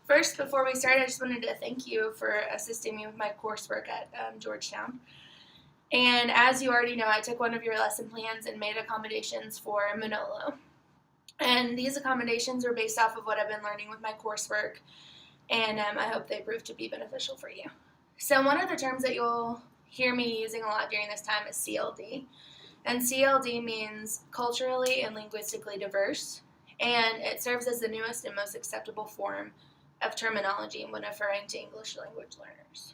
First, before we start, I just wanted to thank you for assisting me with my coursework at Georgetown. And as you already know, I took one of your lesson plans and made accommodations for Manolo. And these accommodations were based off of what I've been learning with my coursework, and I hope they prove to be beneficial for you. So one of the terms that you'll hear me using a lot during this time is CLD. And CLD means culturally and linguistically diverse, and it serves as the newest and most acceptable form of terminology when referring to English language learners.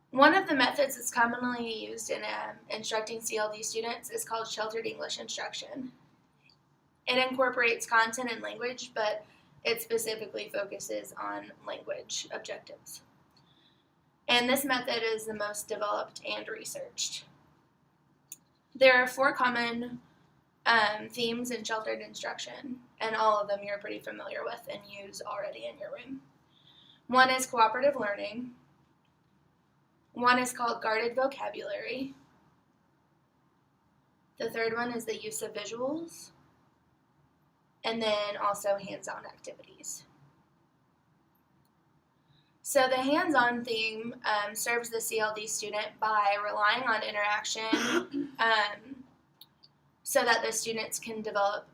One of the methods that's commonly used in instructing CLD students is called sheltered English instruction. It incorporates content and language, but it specifically focuses on language objectives. And this method is the most developed and researched. There are 4 common themes in sheltered instruction, and all of them you're pretty familiar with and use already in your room. One is cooperative learning. One is called guarded vocabulary. The third one is the use of visuals, and then also hands-on activities. So the hands-on theme serves the CLD student by relying on interaction so that the students can develop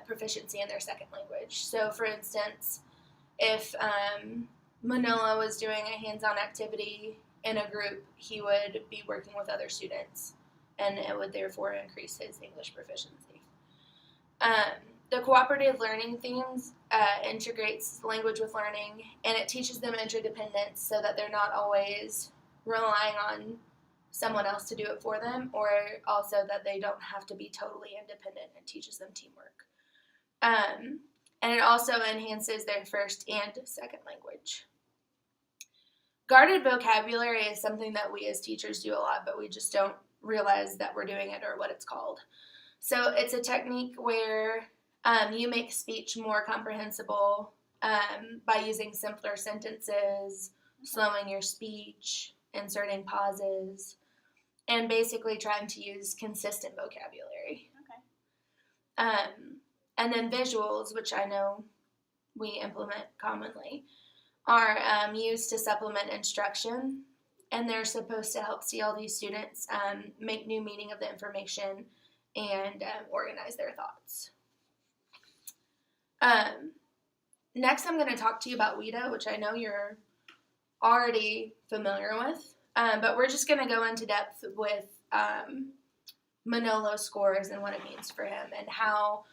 proficiency in their second language. So for instance, if Manolo was doing a hands-on activity in a group, he would be working with other students, and it would therefore increase his English proficiency. The cooperative learning themes integrates language with learning, and it teaches them interdependence so that they're not always relying on someone else to do it for them, or also that they don't have to be totally independent. It teaches them teamwork. And it also enhances their first and second language. Guarded vocabulary is something that we as teachers do a lot, but we just don't realize that we're doing it or what it's called. So it's a technique where you make speech more comprehensible by using simpler sentences, slowing your speech, inserting pauses, and basically trying to use consistent vocabulary. Okay. And then visuals, which I know we implement commonly, are used to supplement instruction, and they're supposed to help CLD students make new meaning of the information and organize their thoughts. Next, I'm going to talk to you about WIDA, which I know you're already familiar with, but we're just going to go into depth with Manolo scores and what it means for him and how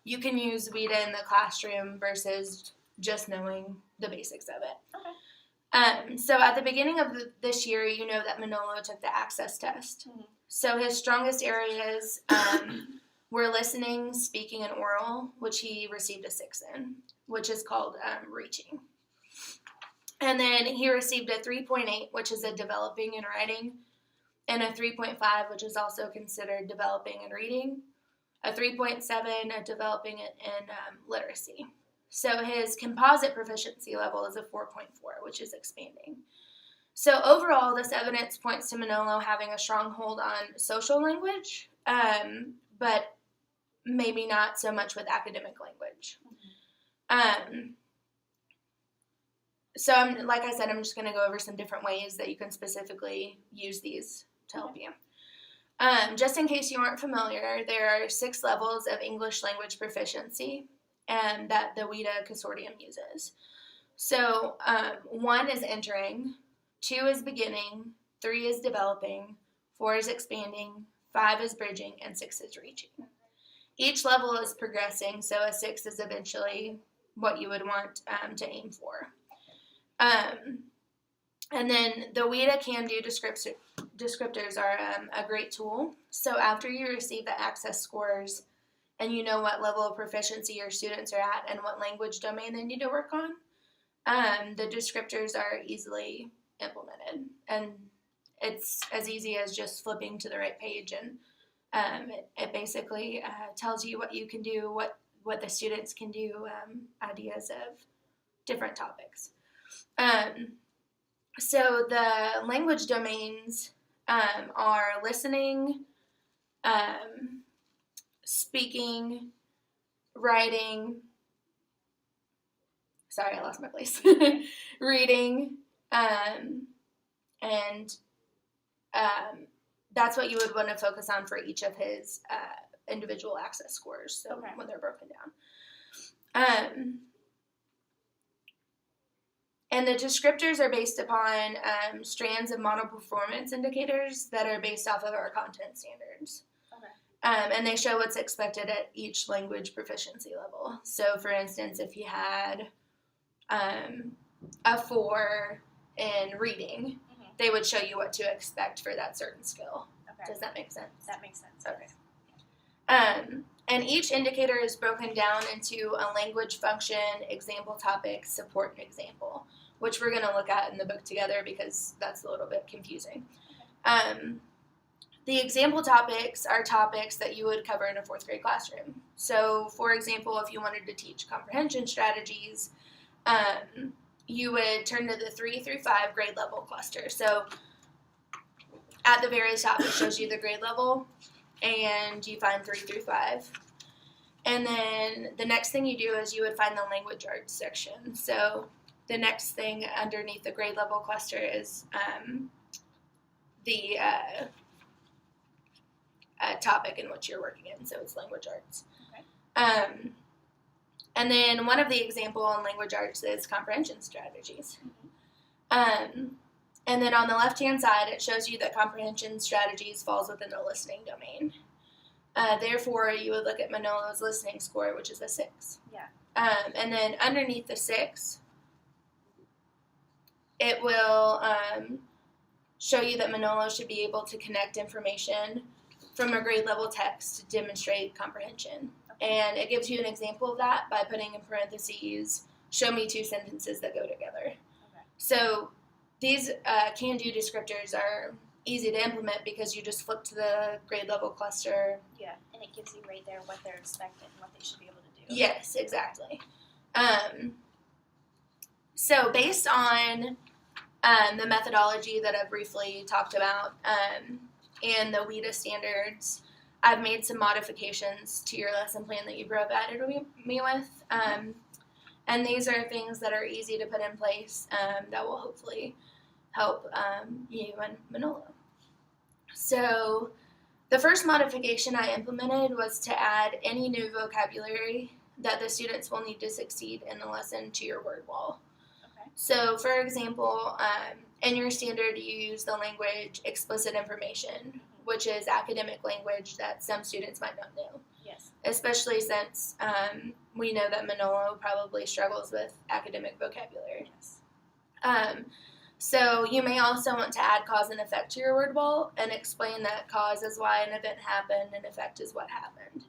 you can use WIDA in the classroom versus just knowing the basics of it. Okay. So at the beginning of this year, you know that Manolo took the access test. Mm-hmm. So his strongest areas were listening, speaking, and oral, which he received a 6 in, which is called reaching. And then he received a 3.8, which is a developing in writing, and a 3.5, which is also considered developing in reading, a 3.7, a developing in literacy. So his composite proficiency level is a 4.4, which is expanding. So overall, this evidence points to Manolo having a strong hold on social language, but maybe not so much with academic language. So like I said, I'm just going to go over some different ways that you can specifically use these to help you. Just in case you aren't familiar, there are 6 levels of English language proficiency that the WIDA Consortium uses. So 1 is entering, 2 is beginning, 3 is developing, 4 is expanding, 5 is bridging, and 6 is reaching. Each level is progressing, so a 6 is eventually what you would want to aim for. And then the WIDA Can-Do descriptors are a great tool. So after you receive the access scores and you know what level of proficiency your students are at and what language domain they need to work on, the descriptors are easily implemented. And it's as easy as just flipping to the right page, and it basically tells you what you can do, what the students can do, ideas of different topics. So the language domains are listening, speaking, writing, sorry, I lost my place. Reading, and that's what you would want to focus on for each of his individual access scores, so when they're broken down. And the descriptors are based upon strands of model performance indicators that are based off of our content standards. And they show what's expected at each language proficiency level. So, for instance, if you had a 4 in reading, they would show you what to expect for that certain skill. Does that make sense? That makes sense. Okay. And each indicator is broken down into a language function, example topic, support, and example, which we're going to look at in the book together because that's a little bit confusing. The example topics are topics that you would cover in a 4th grade classroom. So, for example, if you wanted to teach comprehension strategies, you would turn to the 3 through 5 grade level cluster. So, at the very top, it shows you the grade level, and you find 3 through 5. And then the next thing you do is you would find the language arts section. So the next thing underneath the grade level cluster is the topic in which you're working in. So it's language arts. And then one of the example in language arts is comprehension strategies. And then on the left-hand side, it shows you that comprehension strategies falls within the listening domain. Therefore, you would look at Manolo's listening score, which is a 6. Yeah. And then underneath the 6, it will show you that Manolo should be able to connect information from a grade level text to demonstrate comprehension. And it gives you an example of that by putting in parentheses, show me 2 sentences that go together. So these can-do descriptors are easy to implement because you just flip to the grade level cluster. Yeah, and it gives you right there what they're expecting, what they should be able to do. Yes, exactly. So based on the methodology that I briefly talked about and the WIDA standards, I've made some modifications to your lesson plan that you provided me with. And these are things that are easy to put in place that will hopefully help you and Manolo. So the first modification I implemented was to add any new vocabulary that the students will need to succeed in the lesson to your word wall. So, for example, in your standard, you use the language explicit information, which is academic language that some students might not know. Yes. Especially since we know that Manolo probably struggles with academic vocabulary. Yes. So you may also want to add cause and effect to your word wall and explain that cause is why an event happened and effect is what happened.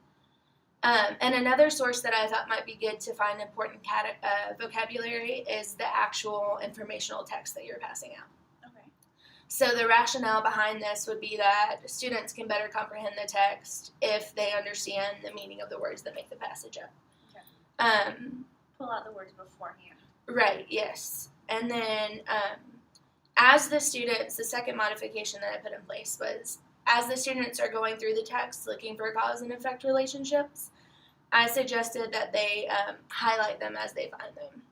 And another source that I thought might be good to find important vocabulary is the actual informational text that you're passing out. Okay. So the rationale behind this would be that students can better comprehend the text if they understand the meaning of the words that make the passage up. Okay. Pull out the words beforehand. Right, yes. And then as the students, the second modification that I put in place was as the students are going through the text looking for cause and effect relationships, I suggested that they highlight them as they find them.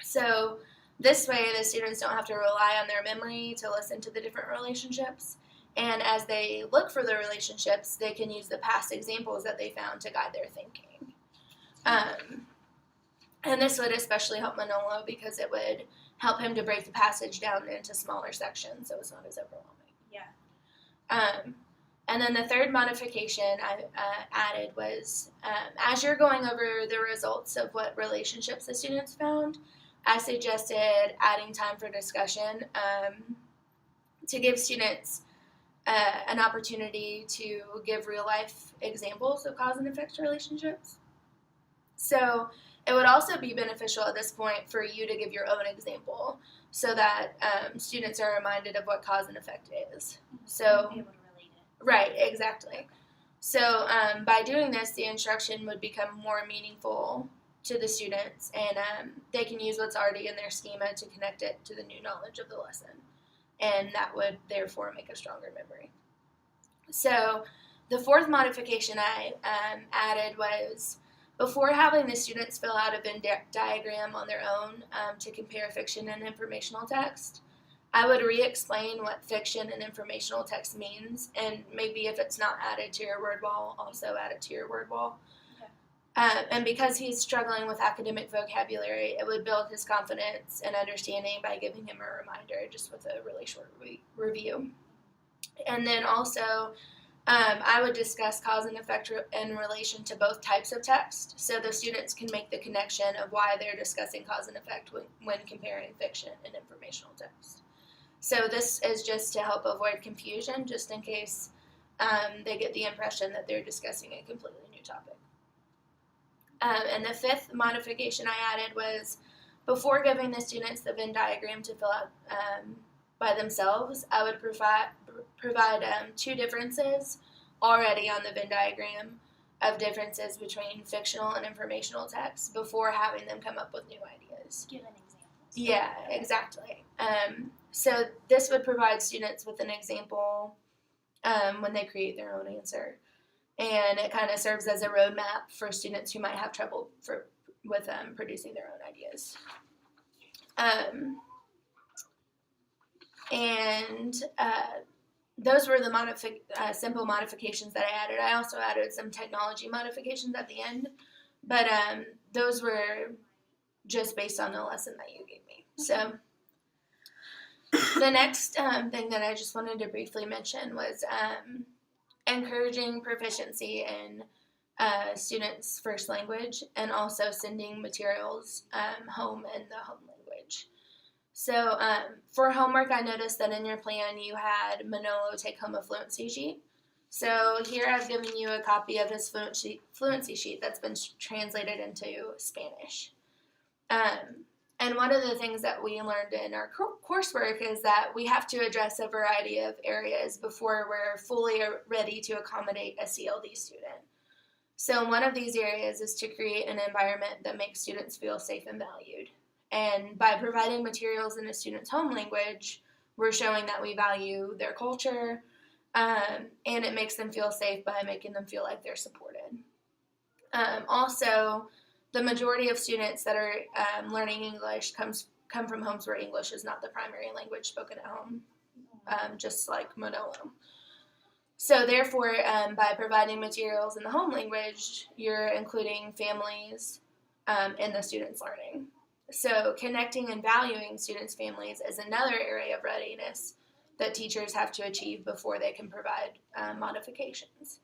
So this way the students don't have to rely on their memory to listen to the different relationships. And as they look for the relationships, they can use the past examples that they found to guide their thinking. And this would especially help Manolo because it would help him to break the passage down into smaller sections so it's not as overwhelming. Yeah. And then the third modification I added was as you're going over the results of what relationships the students found, I suggested adding time for discussion to give students an opportunity to give real-life examples of cause and effect relationships. So it would also be beneficial at this point for you to give your own example so that students are reminded of what cause and effect is. So, be able to relate it. Right, exactly. So by doing this, the instruction would become more meaningful to the students, and they can use what's already in their schema to connect it to the new knowledge of the lesson. And that would therefore make a stronger memory. So the fourth modification I added was Before having the students fill out a Venn diagram on their own to compare fiction and informational text, I would re-explain what fiction and informational text means, and maybe if it's not added to your word wall, also add it to your word wall. And because he's struggling with academic vocabulary, it would build his confidence and understanding by giving him a reminder just with a really short review. And then also, I would discuss cause and effect in relation to both types of text, so the students can make the connection of why they're discussing cause and effect when comparing fiction and informational text. So this is just to help avoid confusion, just in case they get the impression that they're discussing a completely new topic. And the fifth modification I added was, before giving the students the Venn diagram to fill out by themselves, I would provide two differences already on the Venn diagram of differences between fictional and informational text before having them come up with new ideas. Give an example. Yeah, exactly. So this would provide students with an example when they create their own answer. And it kind of serves as a roadmap for students who might have trouble with producing their own ideas. Those were the simple modifications that I added. I also added some technology modifications at the end, but those were just based on the lesson that you gave me. So the next thing that I just wanted to briefly mention was encouraging proficiency in students' first language, and also sending materials home in the home language. So for homework, I noticed that in your plan you had Manolo take home a fluency sheet. So here I've given you a copy of his fluency sheet that's been translated into Spanish. And one of the things that we learned in our coursework is that we have to address a variety of areas before we're fully ready to accommodate a CLD student. So one of these areas is to create an environment that makes students feel safe and valued. And by providing materials in a student's home language, we're showing that we value their culture, and it makes them feel safe by making them feel like they're supported. Also, the majority of students that are learning English come from homes where English is not the primary language spoken at home, just like Manolo. So therefore, by providing materials in the home language, you're including families in the students' learning. So connecting and valuing students' families is another area of readiness that teachers have to achieve before they can provide modifications.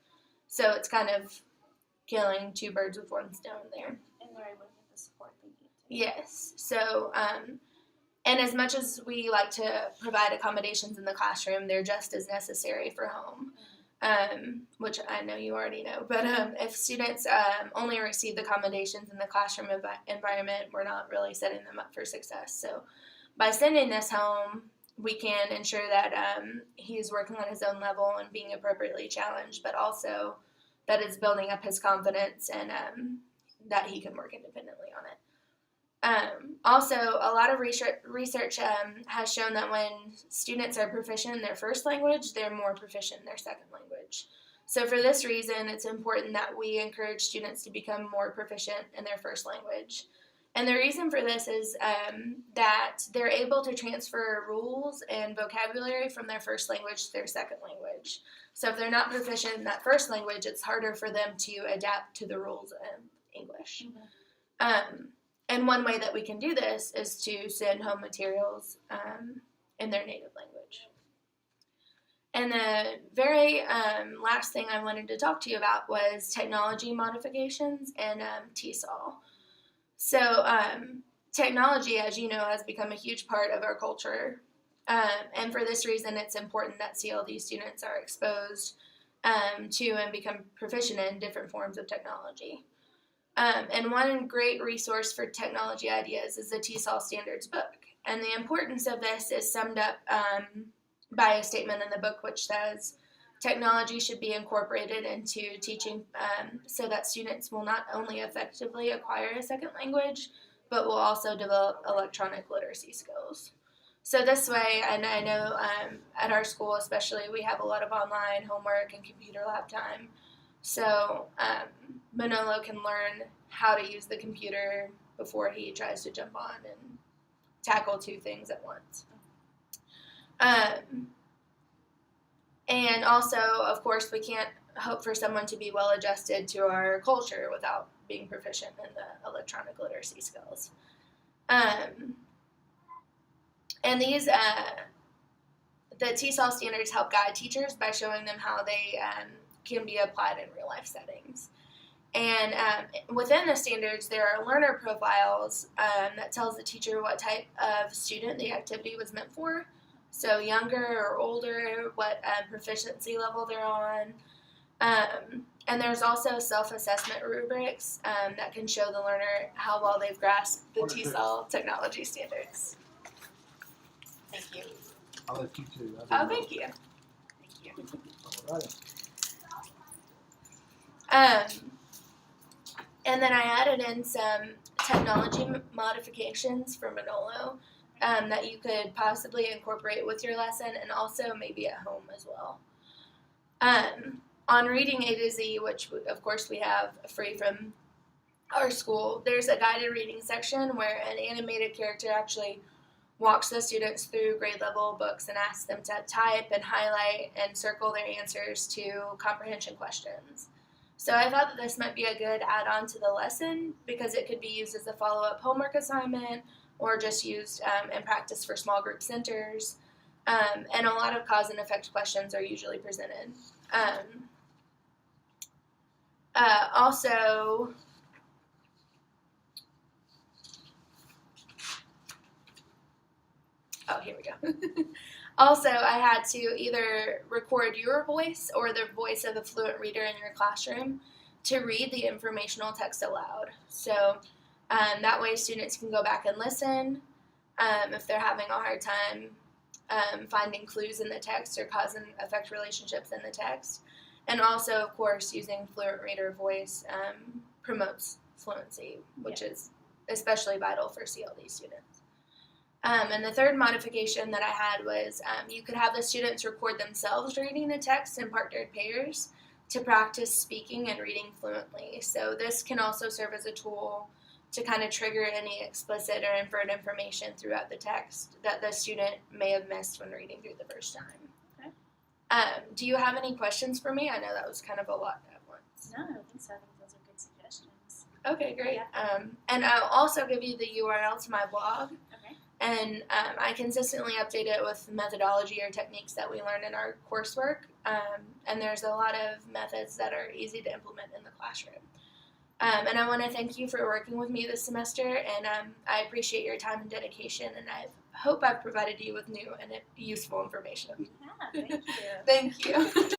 So it's kind of killing two birds with one stone there. And they're able to get the support they need to. Yes. So, and as much as we like to provide accommodations in the classroom, they're just as necessary for home, which I know you already know. But if students only receive the accommodations in the classroom environment, we're not really setting them up for success. So by sending this home, we can ensure that he's working on his own level and being appropriately challenged, but also that it's building up his confidence and that he can work independently on it. Also, a lot of research has shown that when students are proficient in their first language, they're more proficient in their second language. So for this reason, it's important that we encourage students to become more proficient in their first language. And the reason for this is that they're able to transfer rules and vocabulary from their first language to their second language. So if they're not proficient in that first language, it's harder for them to adapt to the rules in English. Mm-hmm. And one way that we can do this is to send home materials in their native language. And the very last thing I wanted to talk to you about was technology modifications and TESOL. So technology, as you know, has become a huge part of our culture. And for this reason, it's important that CLD students are exposed to and become proficient in different forms of technology. And one great resource for technology ideas is the TESOL Standards book. And the importance of this is summed up by a statement in the book which says, technology should be incorporated into teaching so that students will not only effectively acquire a second language, but will also develop electronic literacy skills. So this way, and I know at our school especially, we have a lot of online homework and computer lab time. So Manolo can learn how to use the computer before he tries to jump on and tackle 2 things at once. And also, of course, we can't hope for someone to be well adjusted to our culture without being proficient in the electronic literacy skills. And these, the TESOL standards help guide teachers by showing them how they can be applied in real life settings. And within the standards, there are learner profiles that tells the teacher what type of student the activity was meant for. So younger or older, what proficiency level they're on. And there's also self-assessment rubrics that can show the learner how well they've grasped the TESOL technology standards. Thank you. I'll let you too. Oh, thank you. Thank you. All right. And then I added in some technology modifications for Manolo that you could possibly incorporate with your lesson and also maybe at home as well. On Reading A to Z, which of course we have free from our school, there's a guided reading section where an animated character actually walks the students through grade level books and asks them to type and highlight and circle their answers to comprehension questions. So I thought that this might be a good add-on to the lesson because it could be used as a follow-up homework assignment or just used in practice for small group centers. And a lot of cause and effect questions are usually presented. Also, oh, here we go. Also, I had to either record your voice or the voice of a fluent reader in your classroom to read the informational text aloud. So that way students can go back and listen if they're having a hard time finding clues in the text or cause and effect relationships in the text. And also, of course, using fluent reader voice promotes fluency, which is especially vital for CLD students. And the third modification that I had was you could have the students record themselves reading the text in partnered pairs to practice speaking and reading fluently. So this can also serve as a tool to kind of trigger any explicit or inferred information throughout the text that the student may have missed when reading through the first time. Okay. Do you have any questions for me? I know that was kind of a lot at once. No, I don't think so. I think those are good suggestions. Okay, great. Yeah. And I'll also give you the URL to my blog. Okay. And I consistently update it with methodology or techniques that we learn in our coursework. And there's a lot of methods that are easy to implement in the classroom. And I want to thank you for working with me this semester, and I appreciate your time and dedication, and I hope I've provided you with new and useful information. Yeah, thank you. Thank you.